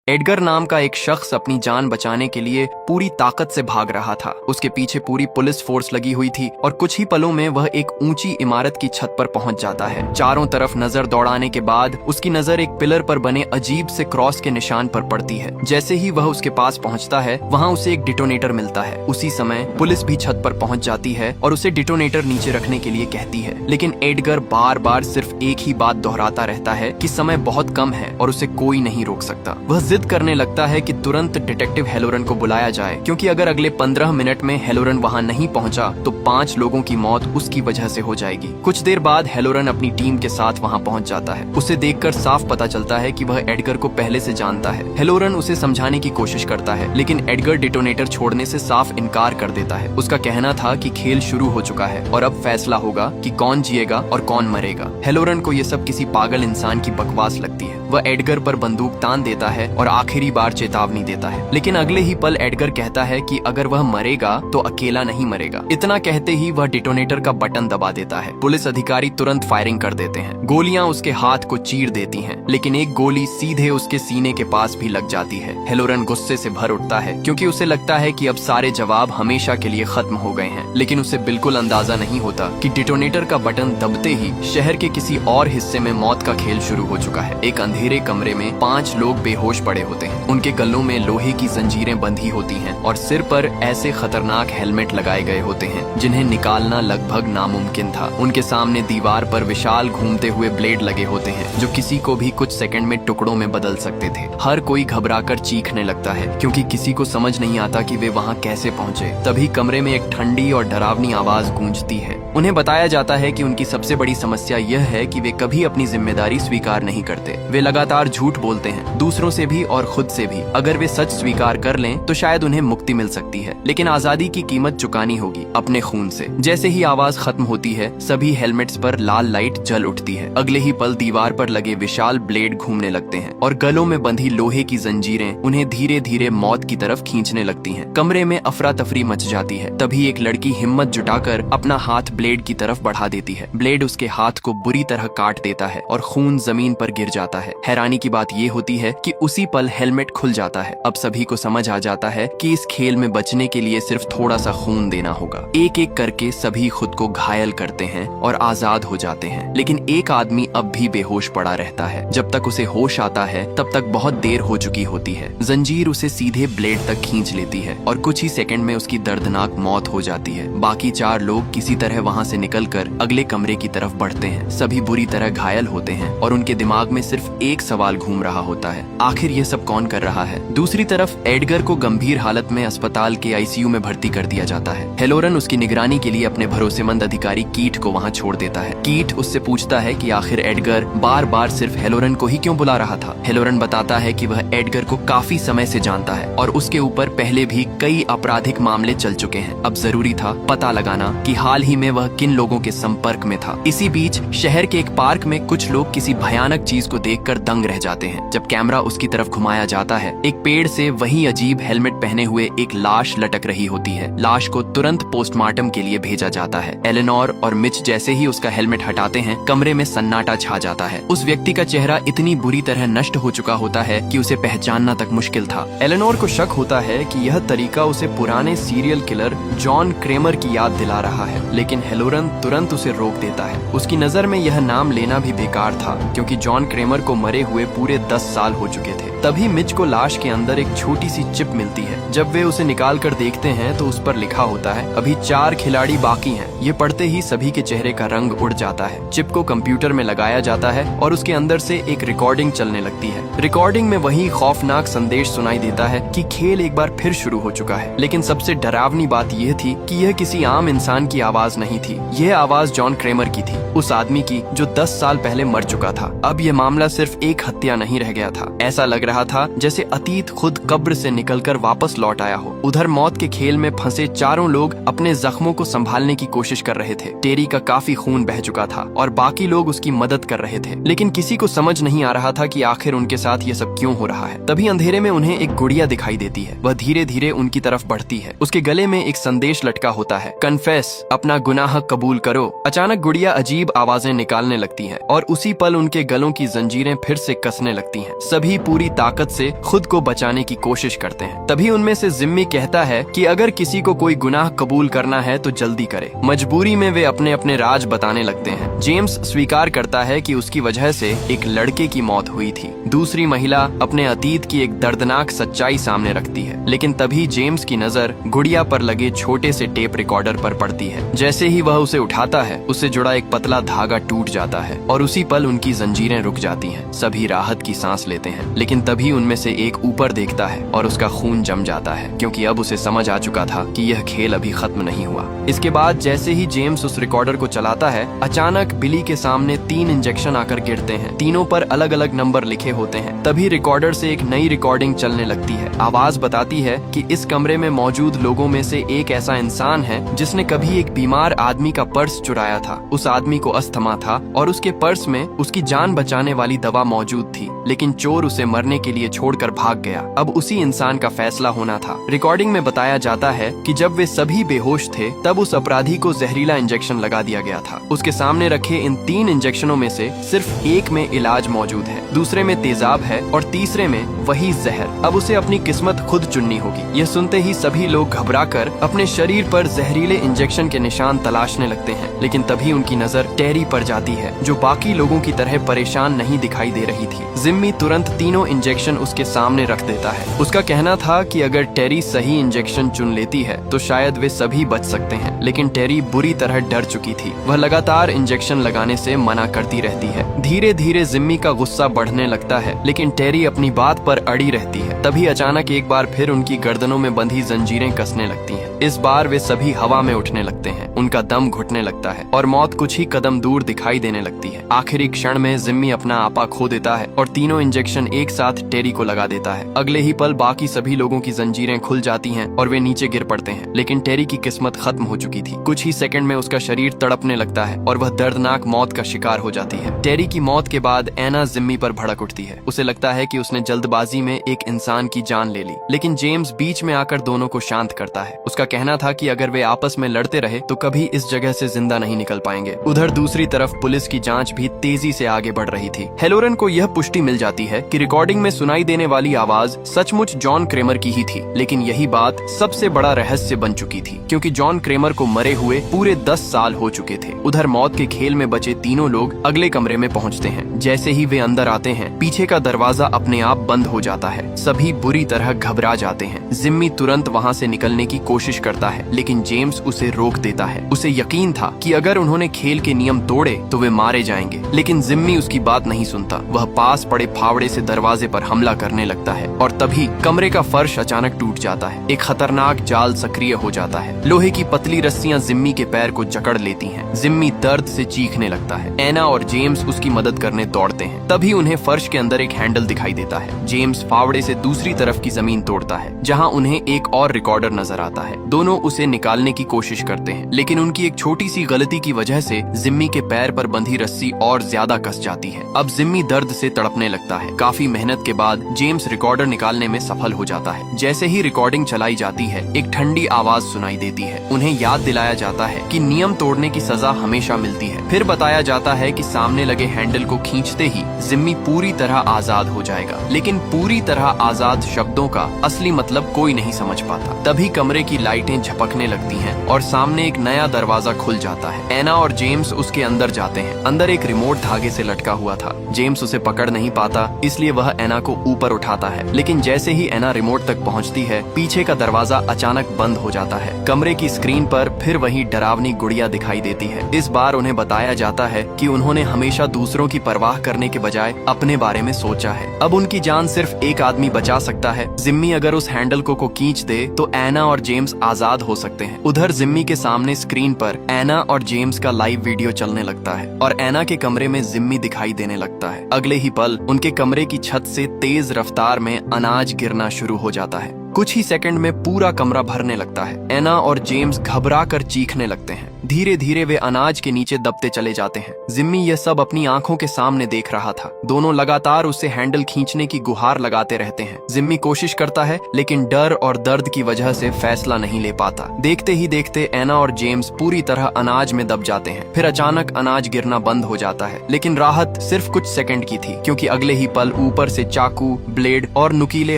Edgar नाम का एक शख्स अपनी जान बचाने के लिए पूरी ताकत से भाग रहा था। उसके पीछे पूरी पुलिस फोर्स लगी हुई थी और कुछ ही पलों में वह एक ऊंची इमारत की छत पर पहुंच जाता है। चारों तरफ नजर दौड़ाने के बाद उसकी नजर एक पिलर पर बने अजीब से क्रॉस के निशान पर पड़ती है। जैसे ही वह उसके पास पहुंचता है, वहां उसे एक डिटोनेटर मिलता है। उसी समय पुलिस भी छत पर पहुंच जाती है और उसे डिटोनेटर नीचे रखने के लिए कहती है, लेकिन एडगर बार बार सिर्फ एक ही बात दोहराता रहता है कि समय बहुत कम है और उसे कोई नहीं रोक सकता। वह जिद करने लगता है कि तुरंत डिटेक्टिव हेलोरन को बुलाया जाए, क्योंकि अगर अगले 15 मिनट में हेलोरन वहां नहीं पहुंचा तो 5 लोगों की मौत उसकी वजह से हो जाएगी। कुछ देर बाद हेलोरन अपनी टीम के साथ वहां पहुंच जाता है। उसे देखकर साफ पता चलता है कि वह एडगर को पहले से जानता है। हेलोरन उसे समझाने की कोशिश करता है, लेकिन एडगर डिटोनेटर छोड़ने से साफ इनकार कर देता है। उसका कहना था कि खेल शुरू हो चुका है और अब फैसला होगा कि कौन जिएगा और कौन मरेगा। हेलोरन को यह सब किसी पागल इंसान की बकवास लगती है। वह एडगर पर बंदूक तान देता है और आखिरी बार चेतावनी देता है, लेकिन अगले ही पल एडगर कहता है कि अगर वह मरेगा तो अकेला नहीं मरेगा। इतना कहते ही वह डिटोनेटर का बटन दबा देता है। पुलिस अधिकारी तुरंत फायरिंग कर देते हैं। गोलियां उसके हाथ को चीर देती हैं, लेकिन एक गोली सीधे उसके सीने के पास भी लग जाती है। हेलोरन गुस्से से भर उठता है, क्योंकि उसे लगता है कि अब सारे जवाब हमेशा के लिए खत्म हो गए हैं। लेकिन उसे बिल्कुल अंदाजा नहीं होता कि डिटोनेटर का बटन दबते ही शहर के किसी और हिस्से में मौत का खेल शुरू हो चुका है। एक अंधेरे कमरे में 5 लोग बेहोश पड़े होते हैं। उनके गलों में लोहे की जंजीरें बंधी होती हैं और सिर पर ऐसे खतरनाक हेलमेट लगाए गए होते हैं जिन्हें निकालना लगभग नामुमकिन था। उनके सामने दीवार पर विशाल घूमते हुए ब्लेड लगे होते हैं जो किसी को भी कुछ सेकंड में टुकड़ों में बदल सकते थे। हर कोई घबराकर चीखने लगता है, क्योंकि किसी को समझ नहीं आता कि वे वहां कैसे पहुंचे। तभी कमरे में एक ठंडी और डरावनी आवाज गूंजती है। उन्हें बताया जाता है कि उनकी सबसे बड़ी समस्या यह है कि वे कभी अपनी जिम्मेदारी स्वीकार नहीं करते। वे लगातार झूठ बोलते हैं, दूसरों से भी और खुद से भी। अगर वे सच स्वीकार कर लें तो शायद उन्हें मुक्ति मिल सकती है, लेकिन आजादी की कीमत चुकानी होगी अपने खून से। जैसे ही आवाज खत्म होती है, सभी हेलमेट्स पर लाल लाइट जल उठती है। अगले ही पल दीवार पर लगे विशाल ब्लेड घूमने लगते हैं और गलों में बंधी लोहे की जंजीरें उन्हें धीरे धीरे मौत की तरफ खींचने लगती हैं। कमरे में अफरा तफरी मच जाती है। तभी एक लड़की हिम्मत जुटाकर अपना हाथ ब्लेड की तरफ बढ़ा देती है। ब्लेड उसके हाथ को बुरी तरह काट देता है और खून जमीन पर गिर जाता है। हैरानी की बात ये होती है कि उसी पल हेलमेट खुल जाता है। अब सभी को समझ आ जाता है कि इस खेल में बचने के लिए सिर्फ थोड़ा सा खून देना होगा। एक एक करके सभी खुद को घायल करते हैं और आजाद हो जाते हैं, लेकिन एक आदमी अब भी बेहोश पड़ा रहता है। जब तक उसे होश आता है तब तक बहुत देर हो चुकी होती है। जंजीर उसे सीधे ब्लेड तक खींच लेती है और कुछ ही सेकंड में उसकी दर्दनाक मौत हो जाती है। बाकी 4 लोग किसी तरह वहां से निकलकर अगले कमरे की तरफ बढ़ते हैं। सभी बुरी तरह घायल होते हैं और उनके दिमाग में सिर्फ एक सवाल घूम रहा होता है, आखिर ये सब कौन कर रहा है। दूसरी तरफ एडगर को गंभीर हालत में अस्पताल के आईसीयू में भर्ती कर दिया जाता है। हेलोरन उसकी निगरानी के लिए अपने भरोसेमंद अधिकारी कीट को वहां छोड़ देता है। कीट उससे पूछता है कि आखिर एडगर बार बार सिर्फ हेलोरन को ही क्यों बुला रहा था। हेलोरन बताता है कि वह एडगर को काफी समय से जानता है और उसके ऊपर पहले भी कई आपराधिक मामले चल चुके हैं। अब जरूरी था पता लगाना कि हाल ही में वह किन लोगों के संपर्क में था। इसी बीच शहर के एक पार्क में कुछ लोग किसी भयानक चीज को देखकर दंग रह जाते हैं। जब कैमरा उसकी तरफ घुमाया जाता है, एक पेड़ से वही अजीब हेलमेट पहने हुए एक लाश लटक रही होती है। लाश को तुरंत पोस्टमार्टम के लिए भेजा जाता है। एलेनोर और मिच जैसे ही उसका हेलमेट हटाते हैं, कमरे में सन्नाटा छा जाता है। उस व्यक्ति का चेहरा इतनी बुरी तरह नष्ट हो चुका होता है कि उसे पहचानना तक मुश्किल था। एलेनोर को शक होता है कि यह तरीका उसे पुराने सीरियल किलर जॉन क्रेमर की याद दिला रहा है, लेकिन हेलोरन तुरंत उसे रोक देता है। उसकी नजर में यह नाम लेना भी बेकार था, क्योंकि जॉन क्रेमर को मरे हुए पूरे 10 साल हो चुके थे। तभी मिच को लाश के अंदर एक छोटी सी चिप मिलती है। जब वे उसे निकाल कर देखते हैं तो उस पर लिखा होता है, अभी 4 खिलाड़ी बाकी हैं। ये पढ़ते ही सभी के चेहरे का रंग उड़ जाता है। चिप को कंप्यूटर में लगाया जाता है और उसके अंदर से एक रिकॉर्डिंग चलने लगती है। रिकॉर्डिंग में वही खौफनाक संदेश सुनाई देता है कि खेल एक बार फिर शुरू हो चुका है। लेकिन सबसे डरावनी बात यह थी कि यह किसी आम इंसान की आवाज नहीं थी। यह आवाज जॉन क्रेमर की थी, उस आदमी की जो 10 साल पहले मर चुका था। अब यह मामला सिर्फ एक हत्या नहीं रह गया था। ऐसा लग रहा था जैसे अतीत खुद कब्र से निकलकर वापस लौट आया हो। उधर मौत के खेल में फंसे 4 लोग अपने जख्मों को संभालने की कोशिश कर रहे थे। टेरी का काफी खून बह चुका था और बाकी लोग उसकी मदद कर रहे थे, लेकिन किसी को समझ नहीं आ रहा था कि आखिर उनके साथ ये सब क्यों हो रहा है। तभी अंधेरे में उन्हें एक गुड़िया दिखाई देती है। वह धीरे धीरे उनकी तरफ बढ़ती है। उसके गले में एक संदेश लटका होता है, कन्फेस, अपना गुनाह कबूल करो। अचानक गुड़िया अजीब आवाजें निकालने लगती है और उसी पल उनके गलों की जंजीरें फिर से कसने लगती हैं। सभी पूरी ताकत से खुद को बचाने की कोशिश करते हैं। तभी उनमें से जिम्मी कहता है कि अगर किसी को कोई गुनाह कबूल करना है तो जल्दी करे। मजबूरी में वे अपने अपने राज बताने लगते हैं। जेम्स स्वीकार करता है कि उसकी वजह से एक लड़के की मौत हुई थी। दूसरी महिला अपने अतीत की एक दर्दनाक सच्चाई सामने रखती है, लेकिन तभी जेम्स की नजर गुड़िया पर लगे छोटे से टेप रिकॉर्डर पर पड़ती है। जैसे ही वह उसे उठाता है, उससे जुड़ा एक पतला धागा टूट जाता है और उसी पल उनकी जंजीरें रुक जाती हैं। सभी राहत की सांस लेते हैं, लेकिन तभी उनमें से एक ऊपर देखता है और उसका खून जम जाता है, क्योंकि अब उसे समझ आ चुका था कि यह खेल अभी खत्म नहीं हुआ। इसके बाद जैसे ही जेम्स उस रिकॉर्डर को चलाता है, अचानक बिली के सामने 3 इंजेक्शन आकर गिरते हैं। तीनों पर अलग अलग नंबर लिखे होते हैं। तभी रिकॉर्डर से एक नई रिकॉर्डिंग चलने लगती है। आवाज बताती है कि इस कमरे में मौजूद लोगों में से एक ऐसा इंसान है जिसने कभी एक बीमार आदमी का पर्स चुराया था। उस आदमी को अस्थमा था और उसके पर्स में उसकी जान बचाने वाली दवा मौजूद थी, लेकिन चोर उसे मरने के लिए छोड़कर भाग गया। अब उसी इंसान का फैसला होना था। रिकॉर्डिंग में बताया जाता है कि जब वे सभी बेहोश थे, तब उस अपराधी को जहरीला इंजेक्शन लगा दिया गया था। उसके सामने रखे इन 3 इंजेक्शनों में से सिर्फ एक में इलाज मौजूद है, दूसरे में तेजाब है और तीसरे में वही जहर। अब उसे अपनी किस्मत खुद चुननी होगी। यह सुनते ही सभी लोग घबराकर अपने शरीर पर जहरीले इंजेक्शन के निशान तलाशने लगते हैं, लेकिन तभी उनकी नजर टेरी पर जाती है, जो बाकी लोगों की तरह परेशान नहीं दिखाई दे रही थी। जिम्मी तुरंत तीनों इंजेक्शन उसके सामने रख देता है। उसका कहना था कि अगर टेरी सही इंजेक्शन चुन लेती है तो शायद वे सभी बच सकते हैं, लेकिन टेरी बुरी तरह डर चुकी थी। वह लगातार इंजेक्शन लगाने से मना करती रहती है। धीरे धीरे जिम्मी का गुस्सा बढ़ने लगता है, लेकिन टेरी अपनी बात पर अड़ी रहती है। तभी अचानक एक बार फिर उनकी गर्दनों में बंधी जंजीरें कसने लगती हैं। इस बार वे सभी हवा में उठने लगते हैं। उनका दम घुटने लगता है और मौत कुछ ही कदम दूर दिखाई देने लगती है। आखिरी क्षण में जिम्मी अपना आपा खो देता है और तीनों इंजेक्शन एक साथ टेरी को लगा देता है। अगले ही पल बाकी सभी लोगों की जंजीरें खुल जाती हैं और वे नीचे गिर पड़ते हैं, लेकिन टेरी की किस्मत खत्म हो चुकी थी। कुछ ही सेकंड में उसका शरीर तड़पने लगता है और वह दर्दनाक मौत का शिकार हो जाती है। टेरी की मौत के बाद एना जिम्मी पर भड़क उठती है। उसे लगता है कि उसने जल्दबाजी में एक इंसान की जान ले ली, लेकिन जेम्स बीच में आकर दोनों को शांत करता है। उसका कहना था कि अगर वे आपस में लड़ते रहे तो कभी इस जगह से जिंदा नहीं निकल पाएंगे। उधर दूसरी तरफ पुलिस की जांच भी तेजी से आगे बढ़ रही थी। हेलोरन को यह पुष्टि मिल जाती है कि रिकॉर्डिंग में सुनाई देने वाली आवाज सचमुच जॉन क्रेमर की ही थी, लेकिन यही बात सबसे बड़ा रहस्य बन चुकी थी, क्योंकि जॉन क्रेमर को मरे हुए पूरे 10 साल हो चुके थे। उधर मौत के खेल में बचे तीनों लोग अगले कमरे में पहुंचते हैं। जैसे ही वे अंदर आते हैं, पीछे का दरवाजा अपने आप बंद हो जाता है। सभी बुरी तरह घबरा जाते हैं। जिम्मी तुरंत वहां से निकलने की कोशिश करता है, लेकिन जेम्स उसे रोक देता है। उसे यकीन था कि अगर उन्होंने खेल के नियम तोड़े तो वे मारे जाएंगे, लेकिन जिम्मी उसकी बात नहीं सुनता। वह पास पड़े फावड़े से दरवाजे पर हमला करने लगता है और तभी कमरे का फर्श अचानक टूट जाता है। एक खतरनाक जाल सक्रिय हो जाता है। लोहे की पतली रस्सियां जिम्मी के पैर को जकड़ लेती हैं। जिम्मी दर्द से चीखने लगता है। एना और जेम्स उसकी मदद करने दौड़ते हैं। तभी उन्हें फर्श के अंदर एक हैंडल दिखाई देता है। जेम्स फावड़े से दूसरी तरफ की जमीन तोड़ता है, जहां उन्हें एक और रिकॉर्डर नजर आता है। दोनों उसे निकालने की कोशिश करते हैं, लेकिन उनकी एक छोटी सी गलती की वजह से जिम्मी के पैर पर बंधी रस्सी और ज्यादा कस जाती है। अब जिम्मी दर्द से तड़पने लगता है। काफी मेहनत के बाद जेम्स रिकॉर्डर निकालने में सफल हो जाता है। जैसे ही रिकॉर्डिंग चलाई जाती है, एक ठंडी आवाज सुनाई देती है। उन्हें याद दिलाया जाता है कि नियम तोड़ने की सजा हमेशा मिलती है। फिर बताया जाता है कि सामने लगे हैंडल को खींचते ही जिम्मी पूरी तरह आजाद हो जाएगा, लेकिन पूरी तरह आजाद शब्दों का असली मतलब कोई नहीं समझ पाता। तभी कमरे की लाइटें झपकने लगती हैं और सामने एक नया दरवाजा खुल जाता है। एना और जेम्स उसके अंदर जाते हैं। अंदर एक रिमोट धागे से लटका हुआ था। जेम्स उसे पकड़ नहीं पाता, इसलिए वह एना को ऊपर उठाता है, लेकिन जैसे ही एना रिमोट तक पहुंचती है, पीछे का दरवाजा अचानक बंद हो जाता है। कमरे की स्क्रीन पर फिर वही डरावनी गुड़िया दिखाई देती है। इस बार उन्हें बताया जाता है कि उन्होंने हमेशा दूसरों की परवाह करने के बजाय अपने बारे में सोचा है। अब उनकी जान सिर्फ एक आदमी बचा सकता है। जिम्मी अगर उस हैंडल को खींच दे तो एना और जेम्स आजाद हो सकते हैं। उधर जिम्मी के सामने स्क्रीन पर एना और जेम्स का लाइव वीडियो चलने लगता है और एना के कमरे में जिम्मी दिखाई देने लगता है। अगले ही पल उनके कमरे की छत से तेज रफ्तार में अनाज गिरना शुरू हो जाता है। कुछ ही सेकंड में पूरा कमरा भरने लगता है। एना और जेम्स घबरा कर चीखने लगते हैं। धीरे धीरे वे अनाज के नीचे दबते चले जाते हैं। जिम्मी यह सब अपनी आंखों के सामने देख रहा था। दोनों लगातार उससे हैंडल खींचने की गुहार लगाते रहते हैं। जिम्मी कोशिश करता है लेकिन डर और दर्द की वजह से फैसला नहीं ले पाता। देखते ही देखते एना और जेम्स पूरी तरह अनाज में दब जाते हैं। फिर अचानक अनाज गिरना बंद हो जाता है, लेकिन राहत सिर्फ कुछ सेकंड की थी, क्योंकि अगले ही पल ऊपर से चाकू, ब्लेड और नुकीले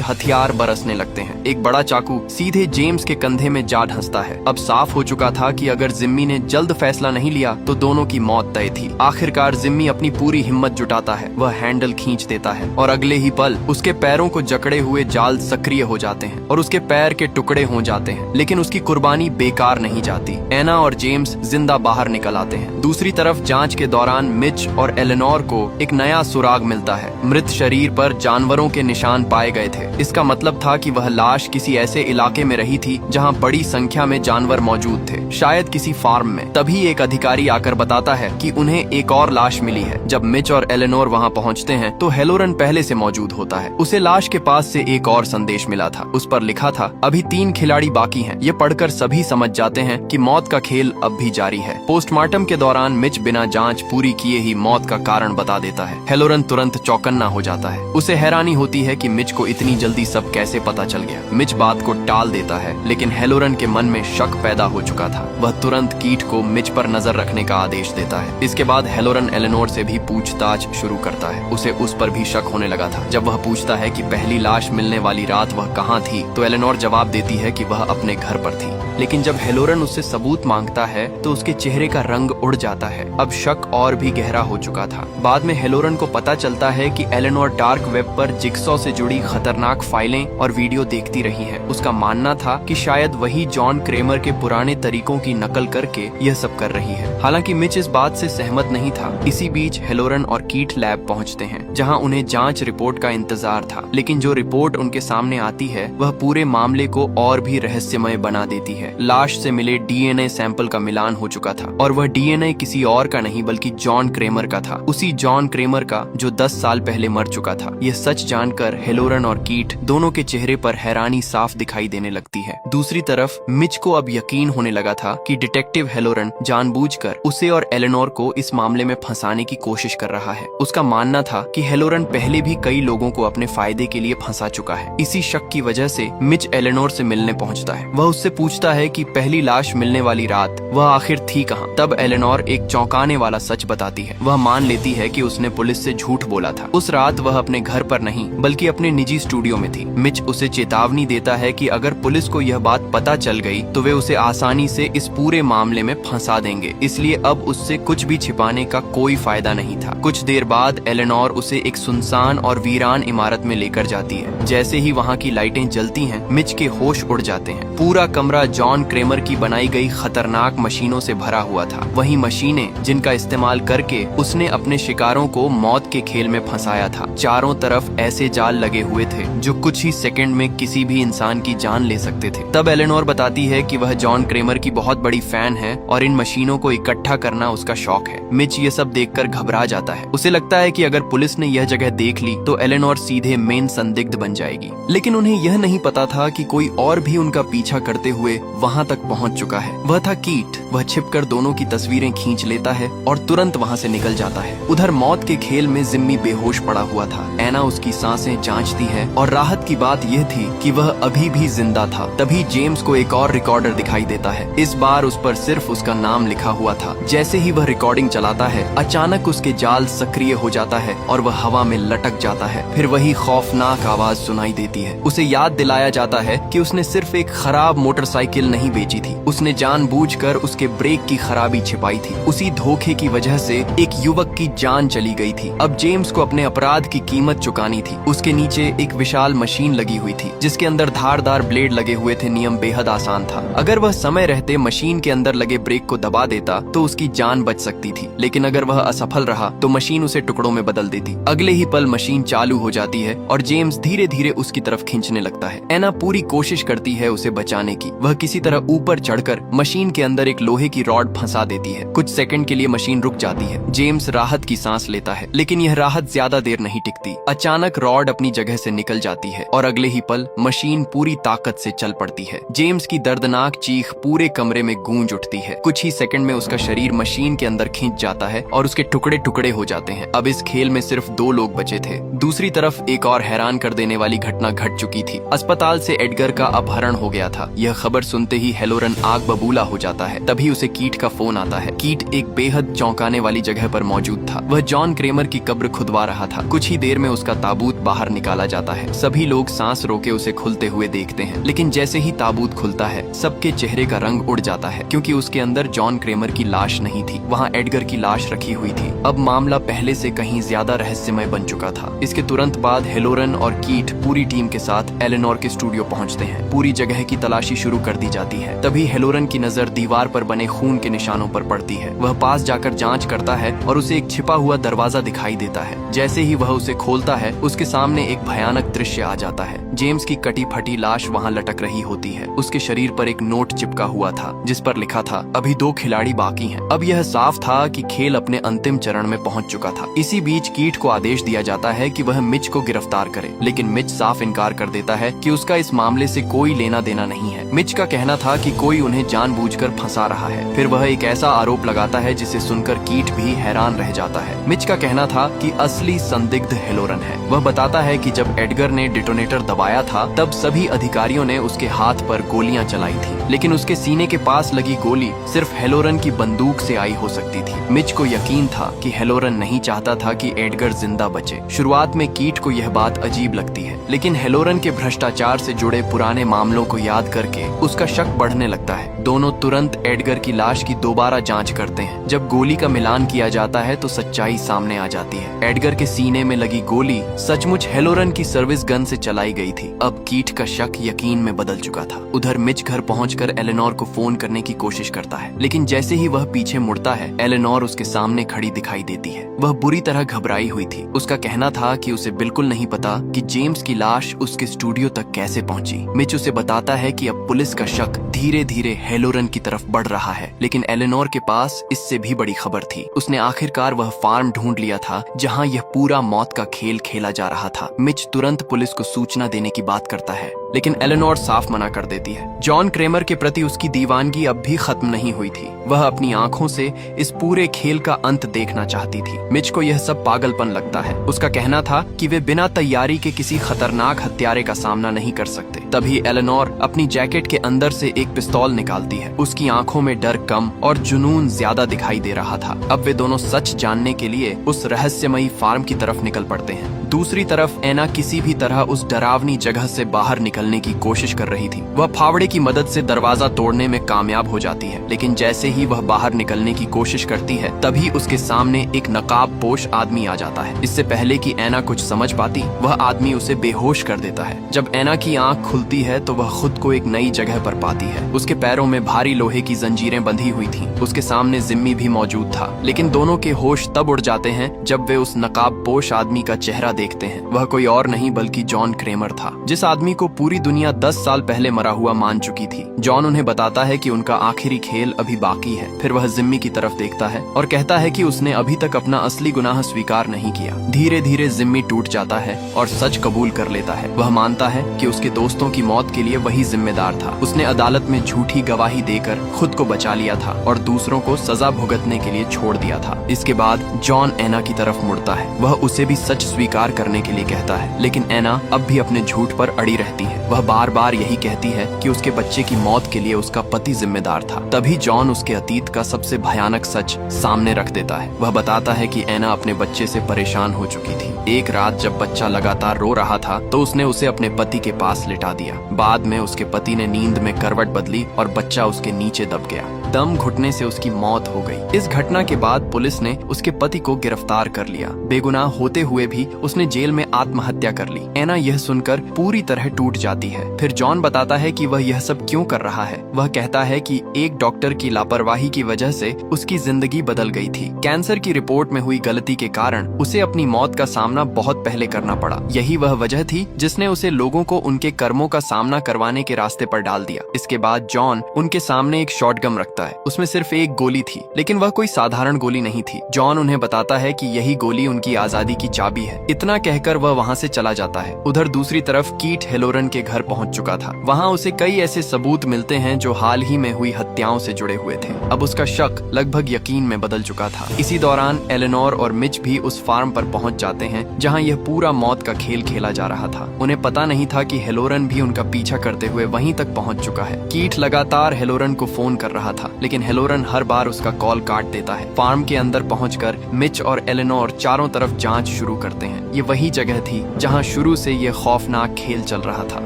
हथियार बरसने लगते हैं। एक बड़ा चाकू सीधे जेम्स के कंधे में जा धंसता है। अब साफ हो चुका था कि अगर जिम्मी ने जल्द फैसला नहीं लिया तो दोनों की मौत तय थी। आखिरकार जिम्मी अपनी पूरी हिम्मत जुटाता है, वह हैंडल खींच देता है और अगले ही पल उसके पैरों को जकड़े हुए जाल सक्रिय हो जाते हैं और उसके पैर के टुकड़े हो जाते हैं। लेकिन उसकी कुर्बानी बेकार नहीं जाती। एना और जेम्स जिंदा बाहर निकल आते हैं। दूसरी तरफ जांच के दौरान मिच और एलेनोर को एक नया सुराग मिलता है। मृत शरीर पर जानवरों के निशान पाए गए थे। इसका मतलब था कि वह लाश किसी ऐसे इलाके में रही थी जहां बड़ी संख्या में जानवर मौजूद थे, शायद किसी फार्म में। तभी एक अधिकारी आकर बताता है कि उन्हें एक और लाश मिली है। जब मिच और एलेनोर वहां पहुंचते हैं तो हेलोरन पहले से मौजूद होता है। उसे लाश के पास से एक और संदेश मिला था। उस पर लिखा था, अभी 3 खिलाड़ी बाकी हैं। ये पढ़कर सभी समझ जाते हैं कि मौत का खेल अब भी जारी है। पोस्टमार्टम के दौरान मिच बिना जांच पूरी किए ही मौत का कारण बता देता है। हेलोरन तुरंत चौकन्ना हो जाता है। उसे हैरानी होती है कि मिच को इतनी जल्दी सब कैसे पता चल गया। मिच बात को टाल देता है, लेकिन हेलोरन के मन में शक पैदा हो चुका था। वह तुरंत कीट को मिच पर नजर रखने का आदेश देता है। इसके बाद हेलोरन एलेनोर से भी पूछताछ शुरू करता है। उसे उस पर भी शक होने लगा था। जब वह पूछता है कि पहली लाश मिलने वाली रात वह कहाँ थी, तो एलेनोर जवाब देती है कि वह अपने घर पर थी। लेकिन जब हेलोरन उससे सबूत मांगता है तो उसके चेहरे का रंग उड़ जाता है। अब शक और भी गहरा हो चुका था। बाद में हेलोरन को पता चलता है कि एलेनोर डार्क वेब पर जिक्सॉ से जुड़ी खतरनाक फाइलें और वीडियो देखती रही है। उसका मानना था कि शायद वही जॉन क्रेमर के पुराने तरीकों की नकल करके यह सब कर रही है। हालांकि मिच इस बात से सहमत नहीं था। इसी बीच हेलोरन और कीट लैब पहुंचते हैं, जहां उन्हें जांच रिपोर्ट का इंतजार था। लेकिन जो रिपोर्ट उनके सामने आती है वह पूरे मामले को और भी रहस्यमय बना देती है। लाश से मिले डीएनए सैंपल का मिलान हो चुका था और वह डीएनए किसी और का नहीं बल्कि जॉन क्रेमर का था। उसी जॉन क्रेमर का जो 10 साल पहले मर चुका था। यह सच जानकर हेलोरन और कीट दोनों के चेहरे पर हैरानी साफ दिखाई देने लगती है। दूसरी तरफ मिच को अब यकीन होने लगा था कि डिटेक्टिव हेलोरन जानबूझकर उसे और एलेनोर को इस मामले में फंसाने की कोशिश कर रहा है। उसका मानना था कि हेलोरन पहले भी कई लोगों को अपने फायदे के लिए फंसा चुका है। इसी शक की वजह से मिच एलेनोर से मिलने पहुंचता है। वह उससे पूछता है कि पहली लाश मिलने वाली रात वह आखिर थी कहां। तब एलेनोर एक चौंकाने वाला सच बताती है। वह मान लेती है कि उसने पुलिस से झूठ बोला था। उस रात वह अपने घर पर नहीं बल्कि अपने निजी स्टूडियो में थी। मिच उसे चेतावनी देता है कि अगर पुलिस को यह बात पता चल गई तो वे उसे आसानी से इस पूरे मामले में फंसा देंगे, इसलिए अब उससे कुछ भी छिपाने का कोई फायदा नहीं था। कुछ देर बाद एलेनोर उसे एक सुनसान और वीरान इमारत में लेकर जाती है। जैसे ही वहाँ की लाइटें जलती हैं, मिच के होश उड़ जाते हैं। पूरा कमरा जॉन क्रेमर की बनाई गई खतरनाक मशीनों से भरा हुआ था। वही मशीनें जिनका इस्तेमाल करके उसने अपने शिकारों को मौत के खेल में फंसाया था। चारों तरफ ऐसे जाल लगे हुए थे जो कुछ ही सेकंड में किसी भी इंसान की जान ले सकते थे। तब एलेनोर बताती है कि वह जॉन क्रेमर की बहुत बड़ी फैन है और इन मशीनों को इकट्ठा करना उसका शौक है। मिच ये सब देखकर घबरा जाता है। उसे लगता है कि अगर पुलिस ने यह जगह देख ली तो एलेनोर सीधे मेन संदिग्ध बन जाएगी। लेकिन उन्हें यह नहीं पता था कि कोई और भी उनका पीछा करते हुए वहाँ तक पहुँच चुका है। वह था कीट। वह छिपकर दोनों की तस्वीरें खींच लेता है और तुरंत वहाँ से निकल जाता है। उधर मौत के खेल में जिम्मी बेहोश पड़ा हुआ था। एना उसकी सांसें जांचती है और राहत की बात यह थी कि वह अभी भी जिंदा था। तभी जेम्स को एक और रिकॉर्डर दिखाई देता है। इस बार उस पर सिर्फ उसका नाम लिखा हुआ था। जैसे ही वह रिकॉर्डिंग चलाता है, अचानक उसके जाल सक्रिय हो जाता है और वह हवा में लटक जाता है। फिर वही खौफनाक आवाज सुनाई देती है। उसे याद दिलाया जाता है कि उसने सिर्फ एक खराब मोटरसाइकिल नहीं बेची थी, उसने जानबूझकर उसके ब्रेक की खराबी छिपाई थी। उसी धोखे की वजह से एक युवक की जान चली गई थी। अब जेम्स को अपने अपराध की कीमत चुकानी थी। उसके नीचे एक विशाल मशीन लगी हुई थी जिसके अंदर धारदार ब्लेड लगे हुए थे। नियम बेहद आसान था। अगर वह समय रहते मशीन के अंदर लगे ब्रेक को दबा देता तो उसकी जान बच सकती थी, लेकिन अगर वह असफल रहा तो मशीन उसे टुकड़ों में बदल देती। अगले ही पल मशीन चालू हो जाती है और जेम्स धीरे धीरे उसकी तरफ खींचने लगता है। एना पूरी कोशिश करती है उसे बचाने की। वह किसी तरह ऊपर चढ़कर मशीन के अंदर एक लोहे की रॉड फंसा देती है। कुछ सेकंड के लिए मशीन रुक जाती है। जेम्स राहत की सांस लेता है, लेकिन यह राहत ज्यादा देर नहीं टिकती। अचानक रॉड अपनी जगह से निकल जाती है और अगले ही पल मशीन पूरी ताकत से चल पड़ती है। जेम्स की दर्दनाक चीख पूरे कमरे में गूंज उठती जाती है। कुछ ही सेकंड में उसका शरीर मशीन के अंदर खींच जाता है और उसके टुकड़े टुकड़े हो जाते हैं। अब इस खेल में सिर्फ 2 लोग बचे थे। दूसरी तरफ एक और हैरान कर देने वाली घटना घट चुकी थी। अस्पताल से एडगर का अपहरण हो गया था। यह खबर सुनते ही हेलोरन आग बबूला हो जाता है। तभी उसे कीट का फोन आता है। कीट एक बेहद चौंकाने वाली जगह पर मौजूद था। वह जॉन क्रेमर की कब्र खुदवा रहा था। कुछ ही देर में उसका ताबूत बाहर निकाला जाता है। सभी लोग सांस रोके उसे खुलते हुए देखते हैं, लेकिन जैसे ही ताबूत खुलता है सबके चेहरे का रंग उड़ जाता है, क्योंकि उसके अंदर जॉन क्रेमर की लाश नहीं थी, वहाँ एडगर की लाश रखी हुई थी। अब मामला पहले से कहीं ज्यादा रहस्यमय बन चुका था। इसके तुरंत बाद हेलोरन और कीट पूरी टीम के साथ एलेनोर के स्टूडियो पहुंचते हैं। पूरी जगह की तलाशी शुरू कर दी जाती है। तभी हेलोरन की नजर दीवार पर बने खून के निशानों पर पड़ती है। वह पास जाकर जांच करता है और उसे एक छिपा हुआ दरवाजा दिखाई देता है। जैसे ही वह उसे खोलता है उसके सामने एक भयानक दृश्य आ जाता है। जेम्स की कटी फटी लाश वहाँ लटक रही होती है। उसके शरीर पर एक नोट चिपका हुआ था जिस पर लिखा था, अभी 2 खिलाड़ी बाकी हैं। अब यह साफ था कि खेल अपने अंतिम चरण में पहुंच चुका था। इसी बीच कीट को आदेश दिया जाता है कि वह मिच को गिरफ्तार करे, लेकिन मिच साफ इनकार कर देता है कि उसका इस मामले से कोई लेना देना नहीं है। मिच का कहना था कि कोई उन्हें जानबूझकर फंसा रहा है। फिर वह एक ऐसा आरोप लगाता है जिसे सुनकर कीट भी हैरान रह जाता है। मिच का कहना था कि असली संदिग्ध हेलोरन है। वह बताता है कि जब एडगर ने डिटोनेटर दबाया था तब सभी अधिकारियों ने उसके हाथ पर गोलियां चलाई थी, लेकिन उसके सीने के पास लगी गोली सिर्फ हेलोरन की बंदूक से आई हो सकती थी। मिच को यकीन था कि हेलोरन नहीं चाहता था कि एडगर जिंदा बचे। शुरुआत में कीट को यह बात अजीब लगती है, लेकिन हेलोरन के भ्रष्टाचार से जुड़े पुराने मामलों को याद करके उसका शक बढ़ने लगता है। दोनों तुरंत एडगर की लाश की दोबारा जांच करते हैं। जब गोली का मिलान किया जाता है तो सच्चाई सामने आ जाती है। एडगर के सीने में लगी गोली सचमुच हेलोरन की सर्विस गन से चलाई गई थी। अब कीट का शक यकीन में बदल चुका था। उधर मिच घर पहुंचकर एलेनोर को फोन करने की कोशिश करता है, लेकिन जैसे ही वह पीछे मुड़ता है एलेनोर उसके सामने खड़ी दिखाई देती है। वह बुरी तरह घबराई हुई थी। उसका कहना था कि उसे बिल्कुल नहीं पता कि जेम्स की लाश उसके स्टूडियो तक कैसे पहुंची। मिच उसे बताता है कि अब पुलिस का शक धीरे धीरे हेलोरन की तरफ बढ़ रहा है, लेकिन एलेनोर के पास इससे भी बड़ी खबर थी। उसने आखिरकार वह फार्म ढूंढ लिया था जहां यह पूरा मौत का खेल खेला जा रहा था। मिच तुरंत पुलिस को सूचना देने की बात करता है, लेकिन एलेनोर साफ मना कर देती है। जॉन क्रेमर के प्रति उसकी दीवानगी अब भी खत्म नहीं हुई थी। वह अपनी आंखों से इस पूरे खेल का अंत देखना चाहती थी। मिच को यह सब पागलपन लगता है। उसका कहना था कि वे बिना तैयारी के किसी खतरनाक हत्यारे का सामना नहीं कर सकते। तभी एलेनोर अपनी जैकेट के अंदर से एक पिस्तौल निकालती है। उसकी आंखों में डर कम और जुनून ज्यादा दिखाई दे रहा था। अब वे दोनों सच जानने के लिए उस रहस्यमयी फार्म की तरफ निकल पड़ते हैं। दूसरी तरफ एना किसी भी तरह उस डरावनी जगह से बाहर निकलने की कोशिश कर रही थी। वह फावड़े की मदद से दरवाजा तोड़ने में कामयाब हो जाती है, लेकिन जैसे ही वह बाहर निकलने की कोशिश करती है तभी उसके सामने एक नकाबपोश आदमी आ जाता है। इससे पहले कि एना कुछ समझ पाती, वह आदमी उसे बेहोश कर देता है। जब एना की आंख खुलती है तो वह खुद को एक नई जगह पर पाती है। उसके पैरों में भारी लोहे की जंजीरें बंधी हुई थीं। उसके सामने जिम्मी भी मौजूद था, लेकिन दोनों के होश तब उड़ जाते हैं जब वे उस नकाबपोश आदमी का चेहरा देखते हैं। वह कोई और नहीं बल्कि जॉन क्रेमर था, जिस आदमी को पूरी दुनिया 10 साल पहले मरा हुआ मान चुकी थी। जॉन उन्हें बताता है कि उनका आखिरी खेल अभी बाकी है। फिर वह जिम्मी की तरफ देखता है और कहता है कि उसने अभी तक अपना असली गुनाह स्वीकार नहीं किया। धीरे धीरे जिम्मी टूट जाता है और सच कबूल कर लेता है। वह मानता है कि उसके दोस्तों की मौत के लिए वही जिम्मेदार था। उसने अदालत में झूठी गवाही देकर खुद को बचा लिया था और दूसरों को सजा भुगतने के लिए छोड़ दिया था। इसके बाद जॉन एना की तरफ मुड़ता है। वह उसे भी सच स्वीकार करने के लिए कहता है, लेकिन एना अब भी अपने झूठ पर अड़ी रहती है। वह बार बार यही कहती है कि उसके बच्चे की मौत के लिए उसका पति जिम्मेदार था। तभी जॉन उसके अतीत का सबसे भयानक सच सामने रख देता है। वह बताता है कि एना अपने बच्चे से परेशान हो चुकी थी। एक रात जब बच्चा लगातार रो रहा था तो उसने उसे अपने पति के पास लिटा दिया। बाद में उसके पति ने नींद में करवट बदली और बच्चा उसके नीचे दब गया। दम घुटने से उसकी मौत हो गई। इस घटना के बाद पुलिस ने उसके पति को गिरफ्तार कर लिया। बेगुनाह होते हुए भी उसने जेल में आत्महत्या कर ली। एना यह सुनकर पूरी तरह टूट जाती है। फिर जॉन बताता है कि वह यह सब क्यों कर रहा है। वह कहता है कि एक डॉक्टर की लापरवाही की वजह से उसकी जिंदगी बदल गई थी। कैंसर की रिपोर्ट में हुई गलती के कारण उसे अपनी मौत का सामना बहुत पहले करना पड़ा। यही वह वजह थी जिसने उसे लोगों को उनके कर्मों का सामना करवाने के रास्ते पर डाल दिया। इसके बाद जॉन उनके सामने एक शॉटगन रखता है। उसमें सिर्फ एक गोली थी, लेकिन वह कोई साधारण गोली नहीं थी। जॉन उन्हें बताता है कि यही गोली उनकी आजादी की चाबी है। इतना इतना कहकर वह वहाँ से चला जाता है। उधर दूसरी तरफ कीट हेलोरन के घर पहुंच चुका था। वहाँ उसे कई ऐसे सबूत मिलते हैं जो हाल ही में हुई हत्याओं से जुड़े हुए थे। अब उसका शक लगभग यकीन में बदल चुका था। इसी दौरान एलेनोर और मिच भी उस फार्म पर पहुंच जाते हैं जहां यह पूरा मौत का खेल खेला जा रहा था। उन्हें पता नहीं था कि हेलोरन भी उनका पीछा करते हुए वहीं तक पहुंच चुका है। कीट लगातार हेलोरन को फोन कर रहा था, लेकिन हेलोरन हर बार उसका कॉल काट देता है। फार्म के अंदर पहुंचकर मिच और एलेनोर चारों तरफ जांच शुरू करते हैं। ये वही जगह थी जहां शुरू से ये खौफनाक खेल चल रहा था।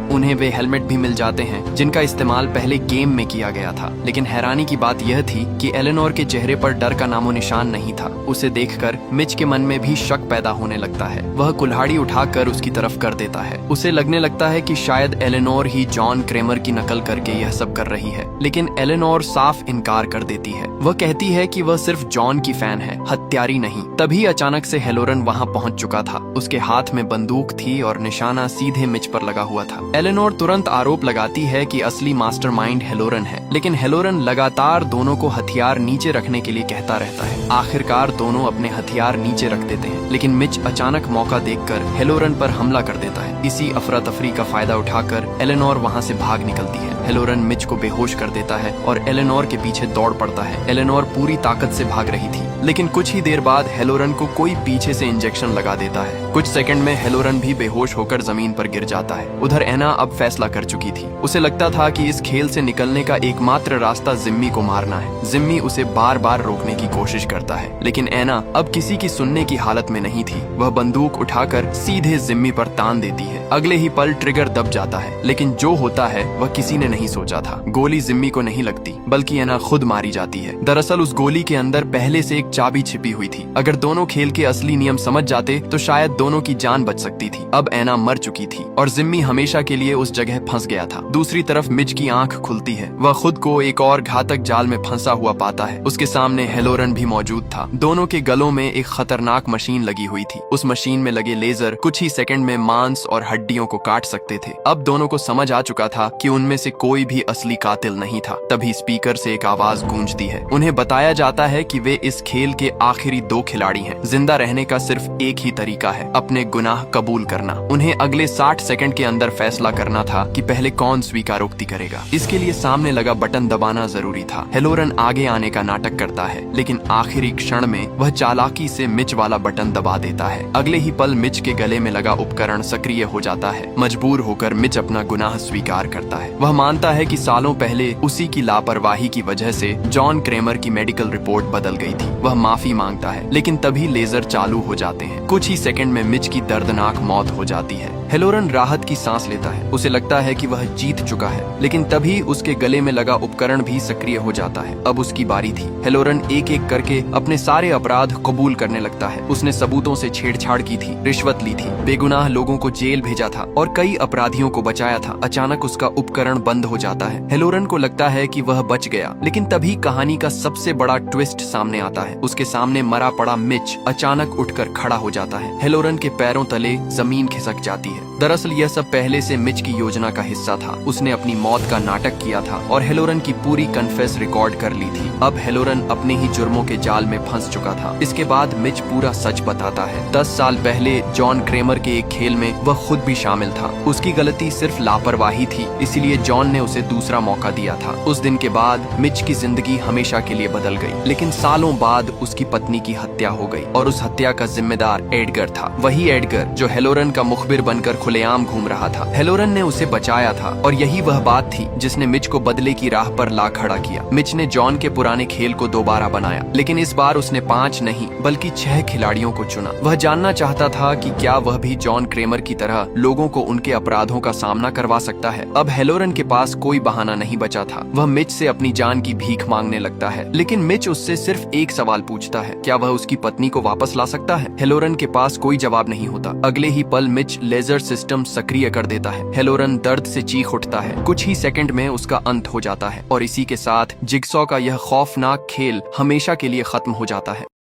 उन्हें वे हेलमेट भी मिल जाते हैं जिनका इस्तेमाल पहले गेम में किया गया था, लेकिन हैरानी की बात यह थी कि एलेनोर के चेहरे पर डर का नामो निशान नहीं था। उसे देखकर मिच के मन में भी शक पैदा होने लगता है। वह कुल्हाड़ी उठाकर उसकी तरफ कर देता है। उसे लगने लगता है कि शायद एलेनोर ही जॉन क्रेमर की नकल करके यह सब कर रही है, लेकिन एलेनोर साफ इनकार कर देती है। वह कहती है कि वह सिर्फ जॉन की फैन है, हत्यारी नहीं। तभी अचानक से हेलोरन वहां पहुंच चुका था। उसके हाथ में बंदूक थी और निशाना सीधे मिच पर लगा हुआ था। एलेनोर तुरंत आरोप लगाती है कि असली मास्टरमाइंड हेलोरन है, लेकिन हेलोरन लगातार दोनों को हथियार नीचे रखने के लिए कहता रहता है। आखिरकार दोनों अपने हथियार नीचे रख देते हैं, लेकिन मिच अचानक मौका देखकर हेलोरन पर हमला कर देता है। इसी अफरा तफरी का फायदा उठाकर एलेनोर वहां से भाग निकलती है। हेलोरन मिच को बेहोश कर देता है और एलेनोर के पीछे दौड़ पड़ता है। एलेनोर पूरी ताकत से भाग रही थी, लेकिन कुछ ही देर बाद हेलोरन को कोई पीछे से इंजेक्शन लगा देता है। कुछ सेकंड में हेलोरन भी बेहोश होकर जमीन पर गिर जाता है। उधर एना अब फैसला कर चुकी थी। उसे लगता था कि इस खेल से निकलने का एकमात्र रास्ता जिम्मी को मारना है। जिम्मी उसे बार बार रोकने की कोशिश करता है, लेकिन एना अब किसी की सुनने की हालत में नहीं थी। वह बंदूक उठाकर सीधे जिम्मी पर तान देती है। अगले ही पल ट्रिगर दब जाता है, लेकिन जो होता है वह किसी ने नहीं सोचा था। गोली जिम्मी को नहीं लगती, बल्कि एना खुद मारी जाती है। दरअसल उस गोली के अंदर पहले से एक चाबी छिपी हुई थी। अगर दोनों खेल के असली नियम समझ जाते तो शायद दोनों की जान बच सकती थी। अब एना मर चुकी थी और जिम्मी हमेशा के लिए उस जगह फंस गया था। दूसरी तरफ मिच की आंख खुलती है। वह खुद को एक और घातक जाल में फंसा हुआ पाता है। उसके सामने हेलोरन भी मौजूद था। दोनों के गलों में एक खतरनाक मशीन लगी हुई थी। उस मशीन में लगे लेजर कुछ ही सेकंड में मांस और हड्डियों को काट सकते थे। अब दोनों को समझ आ चुका था कि उनमें से कोई भी असली कातिल नहीं था। तभी स्पीकर से एक आवाज गूंजती है। उन्हें बताया जाता है कि वे इस खेल के आखिरी 2 खिलाड़ी हैं। जिंदा रहने का सिर्फ एक ही तरीका है, अपने गुनाह कबूल करना। उन्हें अगले 60 सेकंड के अंदर फैसला करना था कि पहले कौन स्वीकारोक्ति करेगा। इसके लिए सामने लगा बटन दबाना जरूरी था। हेलोरन आगे आने का नाटक करता है, लेकिन आखिरी क्षण में वह चालाकी से मिच वाला बटन दबा देता है। अगले ही पल मिच के गले में लगा उपकरण सक्रिय हो जाता है। मजबूर होकर मिच अपना गुनाह स्वीकार करता है। वह मानता है कि सालों पहले उसी की लापरवाही की वजह से जॉन क्रेमर की मेडिकल रिपोर्ट बदल गई थी। वह माफी मांगता है, लेकिन तभी लेजर चालू हो जाते हैं। कुछ ही सेकंड में मिच की दर्दनाक मौत हो जाती है। हेलोरन राहत की सांस लेता है। उसे लगता है कि वह जीत चुका है, लेकिन तभी उसके गले में लगा उपकरण भी सक्रिय हो जाता है। अब उसकी बारी थी। हेलोरन एक एक करके अपने सारे अपराध कबूल करने लगता है। उसने सबूतों से छेड़छाड़ की थी, रिश्वत ली थी, बेगुनाह लोगों को जेल भेजा था और कई अपराधियों को बचाया था। अचानक उसका उपकरण बंद हो जाता है। हेलोरन को लगता है कि वह बच गया, लेकिन तभी कहानी का सबसे बड़ा ट्विस्ट सामने आता है। उसके सामने मरा पड़ा मिच अचानक उठकर खड़ा हो जाता है। हेलोरन के पैरों तले जमीन खिसक जाती है। दरअसल यह सब पहले से मिच की योजना का हिस्सा था। उसने अपनी मौत का नाटक किया था और हेलोरन की पूरी कन्फेस रिकॉर्ड कर ली थी। अब हेलोरन अपने ही जुर्मों के जाल में फंस चुका था। इसके बाद मिच पूरा सच बताता है। 10 साल पहले जॉन क्रेमर के एक खेल में वह खुद भी शामिल था। उसकी गलती सिर्फ लापरवाही थी, इसीलिए जॉन ने उसे दूसरा मौका दिया था। उस दिन के बाद मिच की जिंदगी हमेशा के लिए बदल गई, लेकिन सालों बाद उसकी पत्नी की हत्या हो गई और उस हत्या का जिम्मेदार एडगर था। वही एडगर जो हेलोरन का मुखबिर बनकर खुलेआम घूम रहा था। हेलोरन ने उसे बचाया था और यही वह बात थी जिसने मिच को बदले की राह पर ला खड़ा किया। मिच ने जॉन के पुराने खेल को दोबारा बनाया, लेकिन इस बार उसने 5 नहीं बल्कि 6 खिलाड़ियों को चुना। वह जानना चाहता था कि क्या वह भी जॉन क्रेमर की तरह लोगों को उनके अपराधों का सामना करवा सकता है। अब हेलोरन के पास कोई बहाना नहीं बचा था। वह मिच से अपनी जान की भीख मांगने लगता है, लेकिन मिच उससे सिर्फ एक सवाल पूछता है, क्या वह उसकी पत्नी को वापस ला सकता है? हेलोरन के पास कोई जवाब नहीं होता। अगले ही पल मिच लेजर सिस्टम सक्रिय कर देता है। हेलोरन दर्द से चीख उठता है। कुछ ही सेकंड में उसका अंत हो जाता है और इसी के साथ जिगसॉ का यह खौफनाक खेल हमेशा के लिए खत्म हो जाता है।